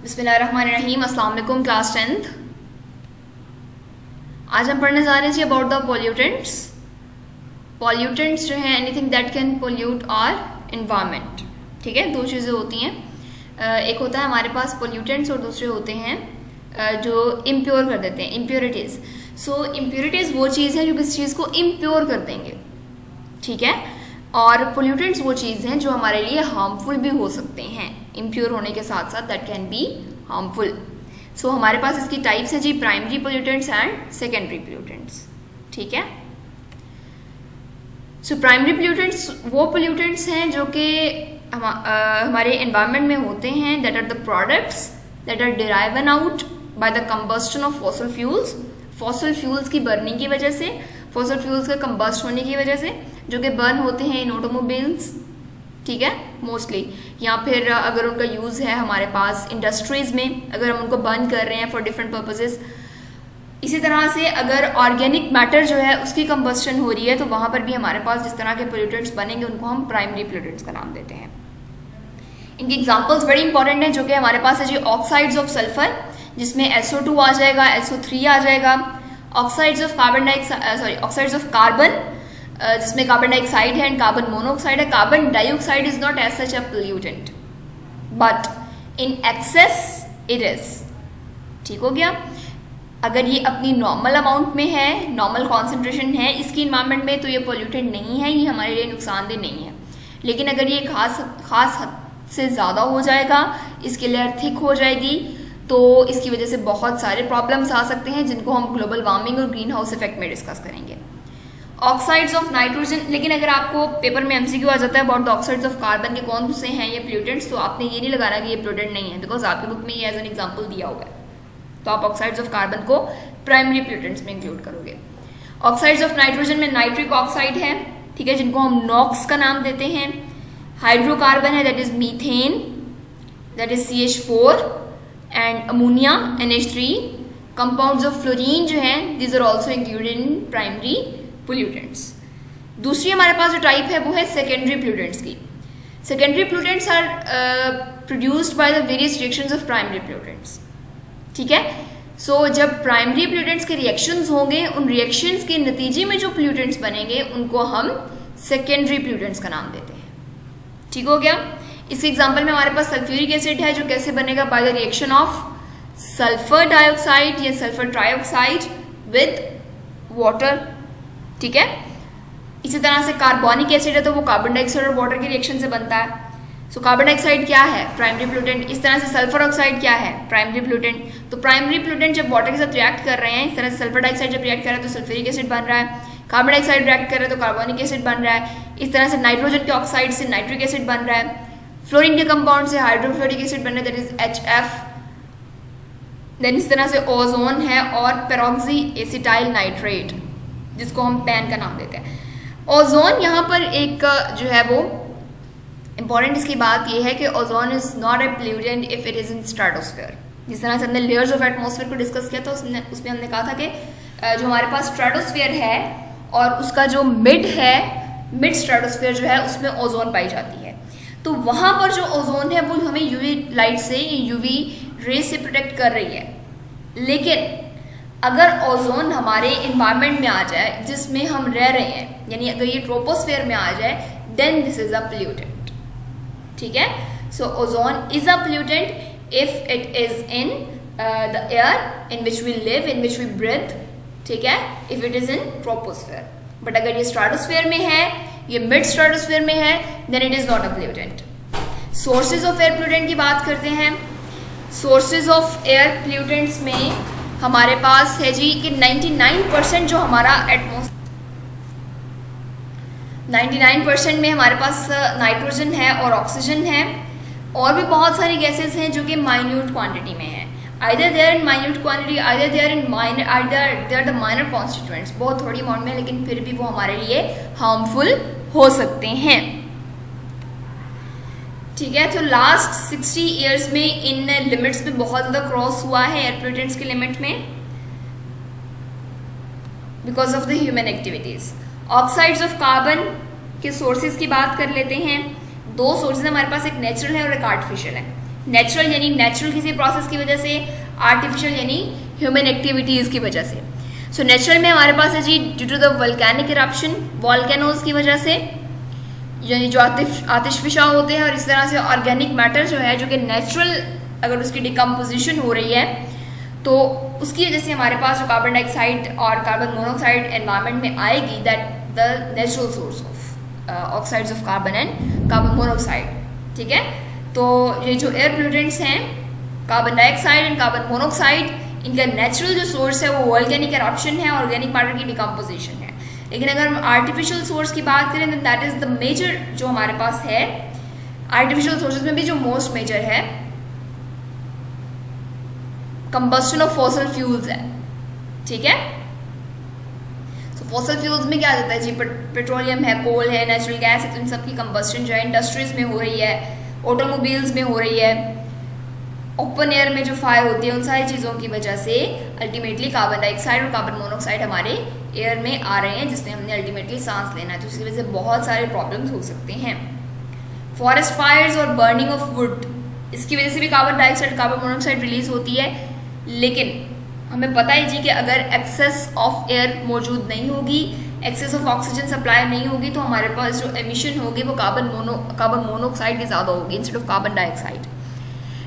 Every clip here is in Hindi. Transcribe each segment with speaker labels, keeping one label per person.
Speaker 1: बिस्मिल्लाहिर्रहमानिर्रहीम। अस्सलाम वालेकुम क्लास 10th। आज हम पढ़ने जा रहे हैं जी अबाउट द पोल्यूटेंट्स। पोल्यूटेंट्स जो हैं anything that can pollute our environment. ठीक है, दो चीज़ें होती हैं, एक होता है हमारे पास पोल्यूटेंट्स और दूसरे होते हैं जो इम्प्योर कर देते हैं, इम्प्योरिटीज़। सो इम्प्योरिटीज़ वो चीज़ है जो किसी चीज़ को इम्प्योर कर देंगे। ठीक है, और पोल्यूटेंट्स वो चीज़ हैं जो हमारे लिए हार्मफुल भी हो सकते हैं, इम्प्योर होने के साथ साथ that can be harmful. So हमारे पास इसकी टाइप्स हैं जी, primary pollutants and secondary pollutants. ठीक है, सो प्राइमरी पोल्यूटेंट्स वो पोल्यूटेंट्स हैं जो कि हमारे एनवायरनमेंट में होते हैं, that are the products that are derived out by the combustion of fossil fuels. Fossil fuels की बर्निंग की वजह से, फॉसिल फ्यूल्स का कंबस्ट होने की वजह से, जो कि बर्न होते हैं इन ऑटोमोबाइल्स। ठीक है, मोस्टली, या फिर अगर उनका यूज़ है हमारे पास इंडस्ट्रीज़ में, अगर हम उनको बर्न कर रहे हैं फॉर डिफरेंट पर्पसेस। इसी तरह से अगर ऑर्गेनिक मैटर जो है उसकी कंबस्टन हो रही है तो वहाँ पर भी हमारे पास जिस तरह के पोल्यूटेंट्स बनेंगे उनको हम प्राइमरी पोल्यूटेंट्स का नाम देते हैं। इनकी एग्जांपल्स बड़ी इंपॉर्टेंट हैं जो कि हमारे पास है जी, ऑक्साइड्स ऑफ सल्फर जिसमें SO2 आ जाएगा, SO3 आ जाएगा, oxides of oxides of carbon जिसमें कार्बन डाइऑक्साइड है एंड कार्बन मोनोऑक्साइड है। Carbon dioxide is not as such a pollutant but in excess it is. ठीक हो गया, अगर ये अपनी नॉर्मल अमाउंट में है, नॉर्मल कॉन्सेंट्रेशन है इसकी इन्वायरमेंट में, तो ये पोल्यूटेंट नहीं है, ये हमारे लिए नुकसानदेह नहीं है। लेकिन अगर ये खास हद से ज़्यादा हो जाएगा, इसकी लेयर थिक हो जाएगी, तो इसकी वजह से बहुत सारे प्रॉब्लम्स आ सकते हैं जिनको हम ग्लोबल वार्मिंग और ग्रीन हाउस इफेक्ट में डिस्कस करेंगे। ऑक्साइड्स ऑफ नाइट्रोजन, लेकिन अगर आपको पेपर में MCQ आ जाता है about the oxides of carbon के कौन से हैं ये पोल्यूटेंट्स, तो आपने ये नहीं लगाना कि ये पोल्यूटेंट नहीं है, बिकॉज आपकी बुक में ये एज एन एग्जांपल दिया हुआ है, तो आप ऑक्साइड्स ऑफ कार्बन को प्राइमरी पोल्यूटेंट्स में इंक्लूड करोगे। ऑक्साइड्स ऑफ नाइट्रोजन में नाइट्रिक ऑक्साइड है, ठीक है, जिनको हम नॉक्स का नाम देते हैं। हाइड्रोकार्बन है, that is methane, that is CH4 and ammonia NH3। Compounds of fluorine जो हैं these are also included in primary pollutants. दूसरी हमारे पास जो टाइप है वो है सेकेंडरी पोल्यूटेंट्स की। Secondary pollutants are produced by the various reactions of primary pollutants. ठीक है, सो जब प्राइमरी पोल्यूटेंट्स के रिएक्शंस होंगे, उन रिएक्शंस के नतीजे में जो पोल्यूटेंट्स बनेंगे उनको हम सेकेंडरी पोल्यूटेंट्स का नाम देते हैं। ठीक हो गया, इसके एग्जाम्पल में हमारे पास सल्फ्यूरिक एसिड है जो कैसे बनेगा, by the reaction of sulphur dioxide या सल्फर ट्राइऑक्साइड विद वाटर। ठीक है, इसी तरह से कार्बोनिक एसिड है तो वो कार्बन डाइऑक्साइड और वाटर के रिएक्शन से बनता है। सो कार्बन डाइऑक्साइड क्या है, प्राइमरी पोल्यूटेंट। इस तरह से सल्फर ऑक्साइड क्या है, प्राइमरी पोल्यूटेंट। तो प्राइमरी पोल्यूटेंट जब वाटर के साथ रिएक्ट कर रहे हैं, इस तरह से सल्फर डाइऑक्साइड जब रिएक्ट कर रहा है तो सल्फ्यूरिक एसिड बन रहा है, कार्बन डाइऑक्साइड रिएक्ट कर रहा है तो कार्बोनिक एसिड बन रहा है, इस तरह से नाइट्रोजन के ऑक्साइड से नाइट्रिक एसिड बन रहा है, फ्लोरीन के कंपाउंड से हाइड्रोफ्लोरिक एसिड बन रहा है, दैट इज HF। देन इस तरह से ओजोन है और पेरोक्सी एसिटाइल नाइट्रेट जिसको हम पैन का नाम देते हैं। ओजोन यहाँ पर एक जो है वो इंपॉर्टेंट इसकी बात ये है कि ozone is not a pollutant if it is in stratosphere. जिस तरह से हमने लेयर्स ऑफ एटमॉस्फेयर को डिस्कस किया था उसमें हमने कहा था कि जो हमारे पास स्ट्रेटोस्फीयर है और उसका जो मिड है, मिड स्ट्रेटोस्फीयर जो है उसमें ओजोन पाई जाती है। तो वहाँ पर जो ओजोन है वो हमें UV लाइट से, UV रे से प्रोटेक्ट कर रही है। लेकिन अगर ओजोन हमारे इन्वायरमेंट में आ जाए जिसमें हम रह रहे हैं, यानी अगर ये ट्रोपोस्फेयर में आ जाए, then this is a pollutant. ठीक है, so ozone is a pollutant if it is in the air in which we live, in which we breathe. ठीक है, if it is in troposphere. But अगर ये स्ट्रेटोस्फेयर में है, ये मिड स्ट्रेटोस्फेयर में है, then it is not a pollutant. Sources of air pollutant की बात करते हैं। सोर्सेज ऑफ एयर पोल्यूटेंट्स में हमारे पास है जी कि 99% जो हमारा एटमॉस्फेयर, 99% में हमारे पास नाइट्रोजन है और ऑक्सीजन है, और भी बहुत सारी गैसेस हैं जो कि माइन्यूट क्वांटिटी में है। Either they are in minute quantity, either they are the minor constituents, बहुत थोड़ी अमाउंट में, लेकिन फिर भी वो हमारे लिए हार्मफुल हो सकते हैं। ठीक है, तो लास्ट 60 ईयर्स में इन लिमिट्स में बहुत ज़्यादा क्रॉस हुआ है एयर पोल्यूटेंट्स के लिमिट में, because of the human activities. Oxides of carbon के सोर्सेज की बात कर लेते हैं। दो सोर्सेज हमारे पास, एक नेचुरल है और एक आर्टिफिशियल है। नेचुरल यानी नेचुरल किसी प्रोसेस की वजह से, आर्टिफिशियल यानी ह्यूमन एक्टिविटीज़ की वजह से। सो नेचुरल में हमारे पास है जी due to the volcanic eruption, volcanoes की वजह से, यानी जो आतिशफिशा होते हैं, और इस तरह से ऑर्गेनिक मैटर जो है, जो कि नेचुरल अगर उसकी डिकम्पोजिशन हो रही है तो उसकी वजह से हमारे पास जो कार्बन डाइऑक्साइड और कार्बन मोनोऑक्साइड एनवायरनमेंट में आएगी, that the natural source of oxides of carbon and carbon monoxide. ठीक है, तो ये जो एयर पोल्यूटेंट्स हैं, carbon dioxide and carbon monoxide, इनका नेचुरल जो सोर्स है वो वोल्केनिक इरप्शन है, ऑर्गेनिक मैटर की डिकम्पोजिशन है। लेकिन अगर हम आर्टिफिशियल सोर्स की बात करें तो दैट इज द मेजर जो हमारे पास है। आर्टिफिशियल सोर्सेज में भी जो मोस्ट मेजर है कंबस्टन ऑफ फॉसिल फ्यूल्स है। ठीक है, तो फॉसिल फ्यूल्स में क्या जाता है जी, पेट्रोलियम है, कोल है, नेचुरल गैस है, तो इन सबकी कंबस्टन जो है इंडस्ट्रीज में हो रही है, ऑटोमोबाइल्स में हो रही है, ओपन एयर में जो फायर होती है, उन सारी चीज़ों की वजह से अल्टीमेटली कार्बन डाइऑक्साइड और कार्बन मोनोऑक्साइड हमारे एयर में आ रहे हैं, जिसमें हमने अल्टीमेटली सांस लेना है, तो इसकी वजह से बहुत सारे प्रॉब्लम्स हो सकते हैं। फॉरेस्ट फायर्स और बर्निंग ऑफ वुड, इसकी वजह से भी carbon dioxide, carbon monoxide release होती है। लेकिन हमें पता है जी कि अगर एक्सेस ऑफ एयर मौजूद नहीं होगी, एक्सेस ऑफ ऑक्सीजन सप्लाई नहीं होगी, तो हमारे पास जो एमिशन होगी वो कार्बन मोनोऑक्साइड की ज़्यादा होगी इंस्टेड ऑफ कार्बन डाइऑक्साइड।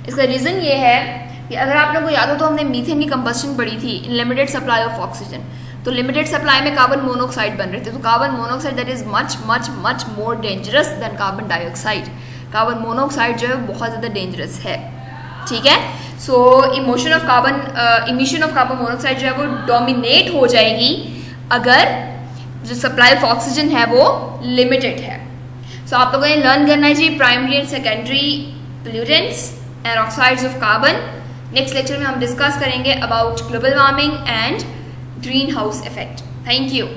Speaker 1: इसका रीज़न ये है कि अगर आप लोगों को याद हो तो हमने मीथेन की कंबस्टन पढ़ी थी in limited supply of oxygen, तो लिमिटेड सप्लाई में कार्बन मोनोऑक्साइड बन रहे थे, तो carbon monoxide that is much much much more dangerous than carbon dioxide. Carbon monoxide जो है बहुत ज़्यादा डेंजरस है। ठीक है, सो इमिशन ऑफ कार्बन मोनोऑक्साइड जो है वो डोमिनेट हो जाएगी अगर जो सप्लाई ऑफ ऑक्सीजन है वो लिमिटेड है। सो आप लोगों ने लर्न करना है जी primary and secondary pollutants and oxides of carbon. Next lecture में हम डिस्कस करेंगे about global warming and greenhouse effect. Thank you.